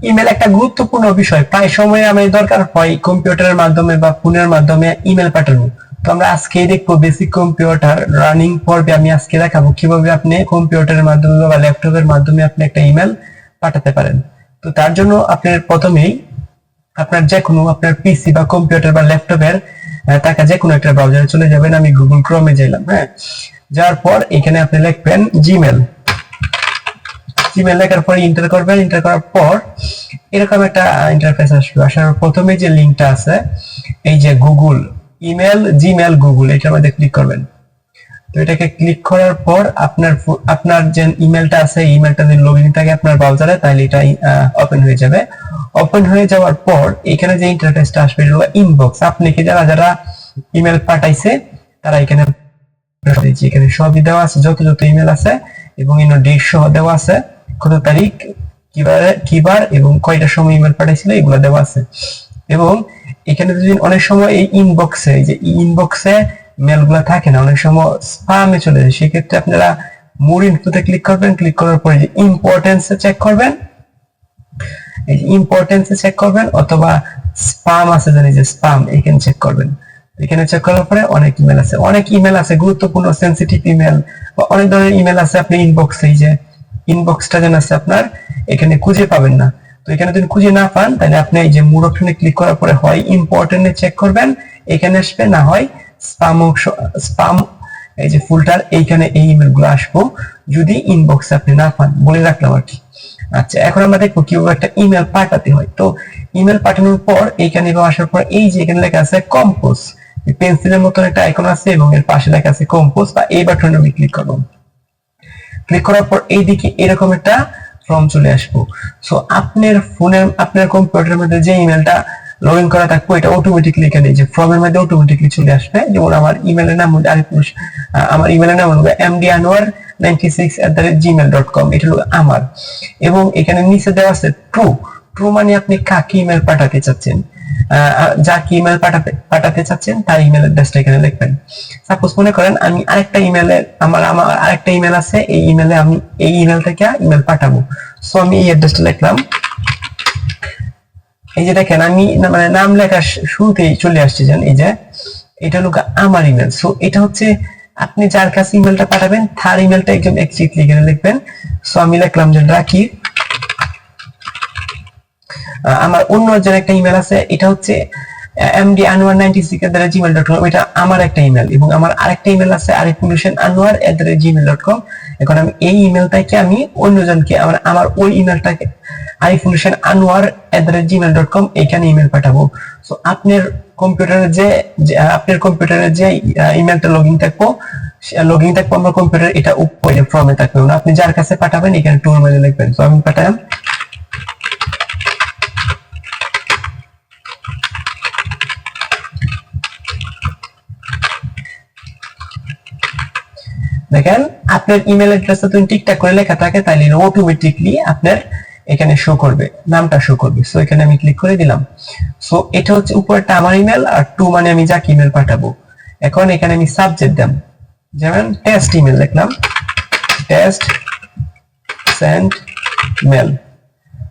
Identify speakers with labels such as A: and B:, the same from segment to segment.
A: Email একটা গুরুত্বপূর্ণ বিষয়, প্রায় সময় আমাদের দরকার হয় কম্পিউটারের মাধ্যমে বা ফোনের মাধ্যমে ইমেল পাঠানো। তো আমরা আজকে দেখবো বেসিক কম্পিউটার রানিং পর্বে আমি আজকে দেখাবো কিভাবে আপনি কম্পিউটারের মাধ্যমে বা ল্যাপটপের মাধ্যমে আপনি একটা ইমেল পাঠাতে পারেন। তো তার জন্য আপনার প্রথমেই আপনার যে কোনো আপনার পিসি বা কম্পিউটার বা ল্যাপটপের থাকা যে কোনো একটা ব্রাউজারে চলে যাবেন। আমি গুগল ক্রোমে যাইলাম, হ্যাঁ। যাওয়ার পর এখানে আপনি লিখবেন জিমেল। জিমেল লেখার পর এন্টার করবেন। এন্টার করার পর এরকম একটা ইন্টারফেস আসবে। আসার প্রথমে যে লিংকটা আছে এই যে গুগল ইমেল জিমেল গুগল, এটার মধ্যে ক্লিক করবেন। তো এটাকে ক্লিক করার পর আপনার যে ইমেলটা আছে ইমেলটা যদি লগইন থাকে আপনার ব্রাউজারে তাহলে এটা ওপেন হয়ে যাবে। ওপেন হয়ে যাওয়ার পর এখানে যে ইন্টারফেসটা আসবে এটা হলো ইনবক্স। আপনি কি যারা ইমেল পাঠাইছে তারা এখানে সবই দেওয়া আছে, যত ইমেল আছে এবং ডেট সহ দেওয়া আছে, কত তারিখ, কিবার এবং কয়টার সময় ইমেল পাঠাইছিল এগুলো দেওয়া আছে। এবং এখানে যদি অনেক সময় এই ইনবক্সে মেলগুলো থাকে না, অনেক সময় স্প্যামে চলে যায়, সেক্ষেত্রে আপনারা মোর ইনফোতে ক্লিক করবেন। ক্লিক করার পরে যে ইম্পর্টেন্সে চেক করবেন, এই যে ইম্পর্টেন্সে চেক করবেন, অথবা স্প্যাম আছে জানি যে স্প্যাম, এখানে চেক করবেন। এখানে চেক করার পরে অনেক ইমেল আছে গুরুত্বপূর্ণ সেনসিটিভ ইমেল বা অনেক ধরনের ইমেল আছে আপনি ইনবক্সে, এই যে ইনবক্সটা যেন আছে আপনার এখানে খুঁজে পাবেন না। তো এখানে যদি খুঁজে না পান তাহলে আপনি এই যে মোর অপশনে ক্লিক করার পরে হয় ইম্পর্টেন্টে চেক করবেন, এখানে আসবে, না হয় স্প্যাম এই যে ফুলটার এইখানে এই ইমেলগুলো আসবো যদি ইনবক্সে আপনি না পান, বলে রাখলাম আর কি। আচ্ছা, এখন আমরা দেখবো কিভাবে একটা ইমেল পাঠাতে হয়। তো ইমেল পাঠানোর পর এইখানে আসার পর এই যে এখানে লেখা আছে কম্পোজ, পেন্সিলের মতন একটা আইকন আছে এবং এর পাশে লেখা আছে কম্পোজ, বা এই বাটনে আমি ক্লিক করব। ক্লিক করার পর এইদিকে এরকম একটা ফর্ম চলে আসবো। সো আপনার কম্পিউটারের মধ্যে যে ইমেলটা লগ ইন করা থাকবে এটা অটোমেটিকলি এখানে যে ফর্মের মধ্যে অটোমেটিকলি চলে আসবে। যেমন আমার ইমেলের নাম হলো mdanwar96@gmail.com, এটা হলো আমার। এবং এখানে নিচে দেওয়া আছে ট্রু। ট্রু মানে আপনি কাকে ইমেল পাঠাতে চাচ্ছেন, যাকে ইমেল পাঠাতে চাচ্ছেন তার ইমেল অ্যাড্রেসটা এখানে লিখবেন। সাপোজ মনে করেন আমি আরেকটা আমার আরেকটা ইমেল আছে, এই ইমেলে আমি এই ইমেল থেকে ইমেল পাঠাবো। সো আমি এই অ্যাড্রেসটা লিখলাম। এই যে দেখেন আমি মানে নাম লেখার শুরুতেই চলে আসছে, জান এই যে এটা হলো আমার ইমেল। সো এটা হচ্ছে আপনি যার কাছে ইমেলটা পাঠাবেন তার ইমেলটা একদম এক্স্যাক্টলি এখানে লিখবেন। সো আমি লিখলাম যে রাকিব। আমার অন্য যে একটা ইমেল আছে এটা হচ্ছে mdanwar96@gmail.com, এটা আমার একটা ইমেল। এবং আমার আরেকটা ইমেল আছে arifulhusain@gmail.com। এখন আমি এই ইমেলটাকে আমি অন্যজনকে আমার ওই ইমেলটাকে arifulhusain@gmail.com এখানে ইমেল পাঠাবো। সো আপনার কম্পিউটারে যে ইমেলটা লগইন থাকবো আমার কম্পিউটার এটা উপরে ফর্মে থাকবে। আপনি যার কাছে পাঠাবেন এখানে টুর মধ্যে লিখবেন। সো আমি পাঠালাম। দেখেন আপনার ইমেল অ্যাড্রেসটা যদি ঠিকঠাক করে লেখা থাকে তাহলে অটোমেটিকলি আপনার এখানে শো করবে, নামটা শো করবে। সো এখানে আমি ক্লিক করে দিলাম। সো এটা হচ্ছে উপরটা আমার ইমেল আর টু মানে আমি যাকে ইমেল পাঠাবো। এখন এখানে আমি সাবজেক্ট দিলাম, যেমন টেস্ট ইমেল লিখলাম, টেস্ট সেন্ড মেল।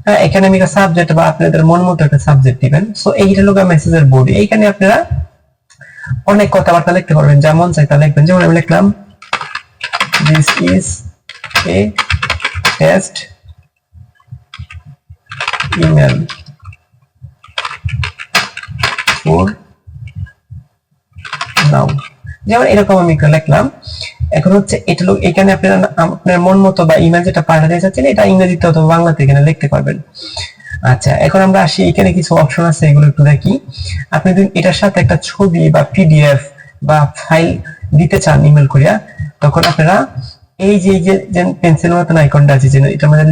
A: হ্যাঁ, এখানে আমি একটা সাবজেক্ট বা আপনাদের মন মতো একটা সাবজেক্ট দিবেন। সো এইটা হলো মেসেজের বডি। এইখানে আপনারা অনেক কথাবার্তা লিখতে পারবেন, যেমন চাই তা লিখবেন। যেমন আমি লিখলাম this is a test email for now, যেমন এরকম আমি লিখলাম। এখন হচ্ছে এটা লোক এখানে আপনার মন মতো বা ইমেল যেটা পাঠাতে চাচ্ছেন এটা ইংরেজিতে অথবা বাংলাতে এখানে লিখতে পারবেন। আচ্ছা, এখন আমরা আসি, এখানে কিছু অপশন আছে এগুলো একটু দেখি। আপনি যদি এটার সাথে একটা ছবি বা পিডিএফ বা ফাইল দিতে চান ইমেল করিয়া, তখন আপনারা এই যে পেন্সিল মতন আইকনটা আছে যেন এটা মানে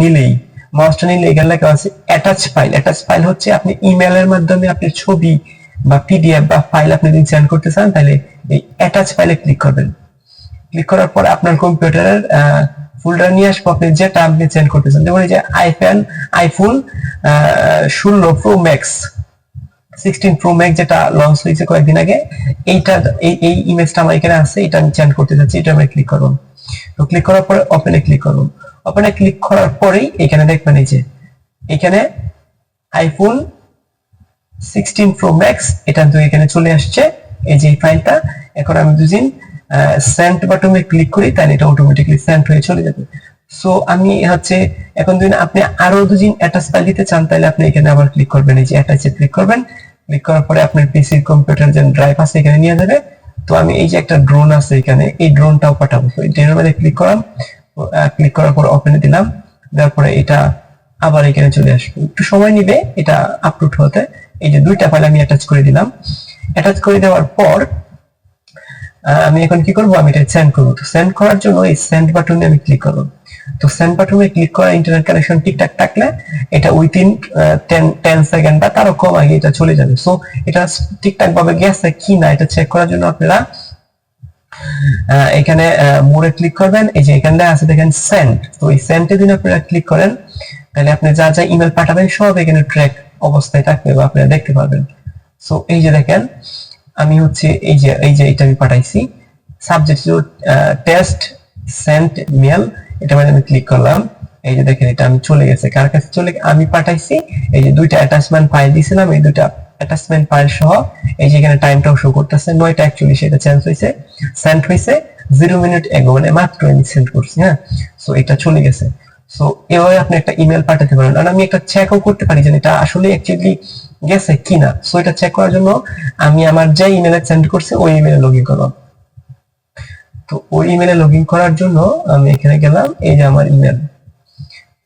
A: নিলেই মাউসটা নিলে এখানে লেখা আছে অ্যাটাচ ফাইল। অ্যাটাচ ফাইল হচ্ছে আপনি ইমেলের মাধ্যমে আপনি ছবি বা পিডিএফ বা ফাইল আপনি যদি সেন্ড করতে চান তাহলে এই অ্যাটাচ ফাইলে ক্লিক করবেন। ক্লিক করার পর আপনার কম্পিউটারের ফোল্ডার নিয়ে আসবো আপনি যেটা আপনি সেন্ড করতে চান। যেমন এই যে iPhone 16 pro max 16 pro max যেটা লঞ্চ হয়েছে কয়েকদিন আগে, এইটা এই ইমেজটা আমার এখানে আছে, এটা আমি সেন্ড করতে যাচ্ছি। এটা আমি ক্লিক করব। তো ক্লিক করার পরে ওপেনে ক্লিক করব। ওপেনে ক্লিক করার পরেই এখানে দেখবেন এই যে এখানে আইফোন 16 প্রো ম্যাক্স এটা তো এখানে চলে আসছে, এই যে ফাইলটা। এখন আমি দুদিন সেন্ড বাটনে ক্লিক করি, তাহলে এটা অটোমেটিক্যালি সেন্ড হয়ে চলে যাবে। সো আমি হচ্ছে এখন যদি আপনি আরো দুদিন অ্যাটাচ ফাইল দিতে চান, তাহলে আপনি এখানে আবার ক্লিক করবেন, এই যে অ্যাটাচে ক্লিক করবেন। ক্লিক করার পরে আপনার পিসি কম্পিউটার যে ড্রাইভ আছে এখানে নিয়ে যাবে। তো আমি এই যে একটা ড্রোন আছে এখানে, এই ড্রোনটাও পাঠাবো। তো এটার মধ্যে ক্লিক করলাম, ক্লিক করার পর ওপেনে দিলাম, দেওয়ার পরে এটা আবার এখানে চলে আসবে, একটু সময় নিবে এটা আপলোড হতে। এই যে দুইটা ফাইল আমি অ্যাটাচ করে দিলাম। অ্যাটাচ করে দেওয়ার পর আমি এখন কি করব, আমি এটা সেন্ড করব। তো সেন্ড করার জন্য এই সেন্ড বাটনে আমি ক্লিক করব। তো সেন্ড বাটনে ক্লিক করা ইন্টারনেট কানেকশন ঠিকঠাক থাকলে এটা উইথিন 10 সেকেন্ড বা তারও কম আগে এটা চলে যাবে। সো এটা ঠিকঠাক ভাবে গেছে কি না এটা চেক করার জন্য আপনারা এখানে মোরে ক্লিক করবেন। এই যে এখানে আছে দেখেন সেন্ড, তো এই সেন্ডে যদি আপনারা ক্লিক করেন, তাহলে আপনি যা যা ইমেল পাঠাবেন সব এখানে ট্র্যাক অবস্থায় থাকবে বা আপনারা দেখতে পারবেন। সো এই যে দেখেন আমি হচ্ছে এই যে এটা আমি পাঠাইছি, সাবজেক্ট টেস্ট সেন্ট মেল, এটা মানে আমি ক্লিক করলাম। এই যে দেখেন এটা আমি চলে গেছে, কার কাছে চলে আমি পাঠাইছি। এই যে দুইটা অ্যাটাচমেন্ট ফাইল দিয়েছিলাম, এই দুইটা অ্যাটাচমেন্ট ফাইল সহ এই যে এখানে টাইমটাও শো করতেছে 9:41 এটা চেঞ্জ হয়েছে, সেন্ড হয়েছে 0 মিনিট আগে, মানে মাত্র আমি সেন্ড করছি। হ্যাঁ, সো এটা চলে গেছে। সো এভাবে আপনি একটা ইমেল পাঠাতে পারেন। আর আমি একটা চেকও করতে পারি যে এটা আসলে অ্যাকচুয়ালি গেছে কিনা। সো এটা চেক করার জন্য আমি আমার যে ইমেলে সেন্ড করছি ওই ইমেলে লগইন করলাম। তো ওই ইমেলে লগইন করার জন্য আমি এখানে গেলাম, এই যে আমার ইমেল,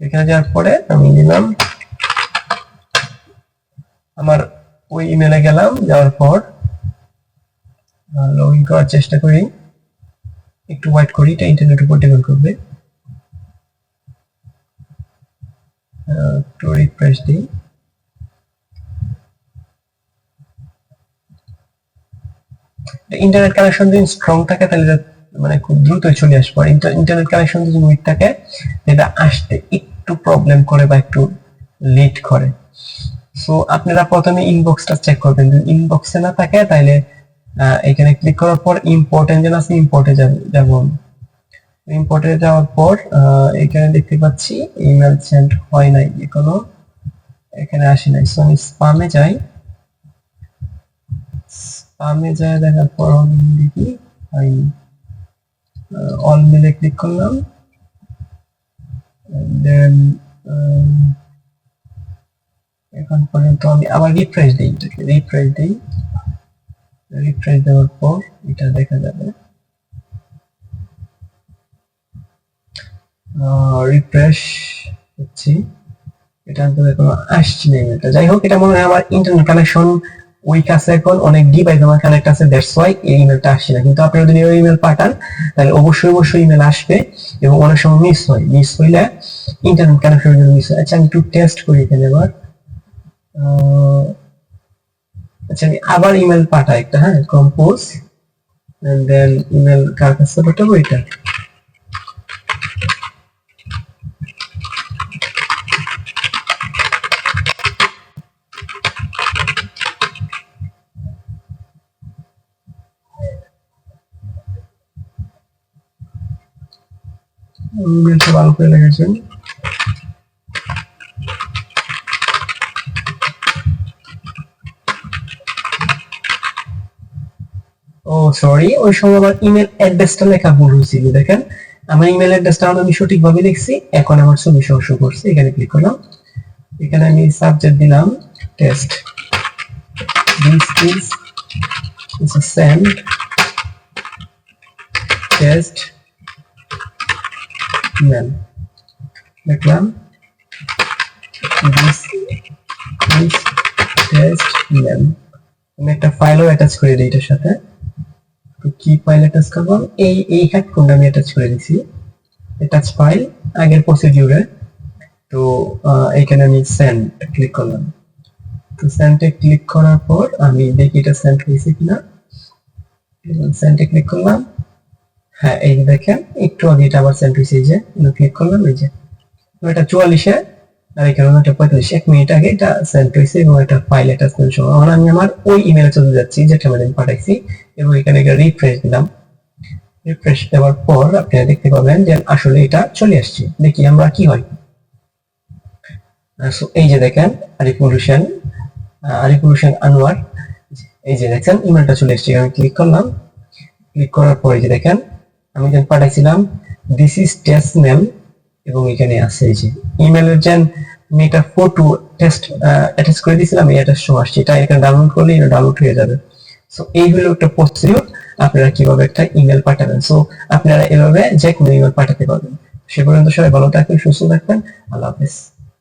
A: এখানে যাওয়ার পরে আমি দিলাম আমার ওই ইমেলে গেলাম, যাওয়ার পর লগইন করার চেষ্টা করি, একটু ওয়েট করি, এটা ইন্টারনেট উপর ডিপেন্ড করবে। তো রিফ্রেশ দিই। ইন্টারনেট কানেকশন যদি স্ট্রং থাকে তাহলে মানে খুব দ্রুতই চলে আসবে। আর ইন্টারনেট কানেকশন যদি উইক থাকে এটা আসতে একটু প্রবলেম করে বা একটু লেট করে। সো আপনারা প্রথমে ইনবক্সটা চেক করবেন, যদি ইনবক্সে না থাকে তাহলে এখানে ক্লিক করার পর ইম্পোর্ট এঞ্জিন আছে, ইম্পোর্টে যাব। ইম্পোর্টে যাওয়ার পর এখানে দেখতে পাচ্ছি ইমেল সেন্ড হয় নাই এখনো, এখানে আসে নাই। সো আমি স্প্যামে যাই, স্প্যামে যায় দেখার পর আমি দেখি হয়নি। অল মেলে ক্লিক করলাম, দেন এখন পর্যন্ত আমি আবার রিফ্রেশ দিই, রিফ্রেশ দেওয়ার পর এটা দেখা যাবে। রিফ্রেশ হচ্ছে, এটা এখনো আসছে না ইমেলটা। যাই হোক, এটা মনে হয় আমার ইন্টারনেট কানেকশন উইক আছে, এখন অনেক ডিভাইস আমার কানেক্ট আছে, দ্যাটস ওয়াই এই ইমেলটা আসছে না। কিন্তু আপনারা যদি ওই ইমেল পাঠান তাহলে অবশ্যই ইমেল আসবে, এবং অনেক সময় মিস হইলে ইন্টারনেট কানেকশনের জন্য মিস হয়। আচ্ছা আমি একটু টেস্ট করি এখানে এবার। আচ্ছা আমি আবার ইমেল পাঠাই একটা, হ্যাঁ, কম্পোজ এন্ড দেন ইমেল কার কাছে পাঠাবো, এটা ইমেলটা ভালো করে লেগেছেন। ও সরি, ওই সময় আমার ইমেল অ্যাড্রেসটা লেখা ভুল হয়েছিল। দেখেন আমার ইমেল অ্যাড্রেসটা আমি সঠিকভাবে লিখছি, এখন আমার ছবি সহ শো করছে। এখানে ক্লিক করলাম, এখানে আমি সাবজেক্ট দিলাম test, this is a send test mail, লিখলাম দিস ইজ টেস্ট মেল। আমি একটা ফাইলও অ্যাটাচ করে দিই এটার সাথে। তো কি ফাইল অ্যাটাচ করব, এই হেডফোনটা আমি অ্যাটাচ করে দিছি, অ্যাটাচ ফাইল আগের প্রসিডিউরে। তো এখানে আমি সেন্ড ক্লিক করলাম। তো সেন্ডে ক্লিক করার পর আমি দেখি এটা সেন্ড হয়েছে কিনা। সেন্ডে ক্লিক করলাম, হ্যাঁ এই দেখেন একটু আগে এটা আবার সেন্ড হয়েছে। এই যে ক্লিক করলাম, এই যে এটা 44-এ আর এখানে এটা 45, 1 মিনিট আগে এটা সেন্ড হয়েছে, এবং এটা ফাইল অ্যাটাচমেন্ট সহ। এখন আমি আমার ওই ইমেলে চলে যাচ্ছি যেটা আমি পাঠাইছি, এবং এখানে রিফ্রেশ দিলাম। রিফ্রেশ দেওয়ার পর আপনারা দেখতে পাবেন যে আসলে এটা চলে আসছে। দেখি আমরা কি হয়। সো এই যে দেখেন আরিফুল হোসেন আনোয়ার, এই যে দেখেন ইমেলটা চলে এসেছে, আমি ক্লিক করলাম। ক্লিক করার পরে যে দেখেন আমি যেন পাঠাইছিলাম দিস ইজ টেস্ট মেল, এবং এখানে আছে এই যে ইমেলের যে আমি একটা ফটো টেস্ট অ্যাটাচ করে দিয়েছিলাম, এই অ্যাটাচ আসছে, এটা এখানে ডাউনলোড করলে এটা ডাউনলোড হয়ে যাবে। সো এই হলো একটা প্রসিডিউর আপনারা কিভাবে একটা ইমেল পাঠাবেন। সো আপনারা এভাবে যে কোনো ইমেল পাঠাতে পারবেন। সে পর্যন্ত সবাই ভালো থাকবেন, সুস্থ থাকবেন। আল্লাহ হাফেজ।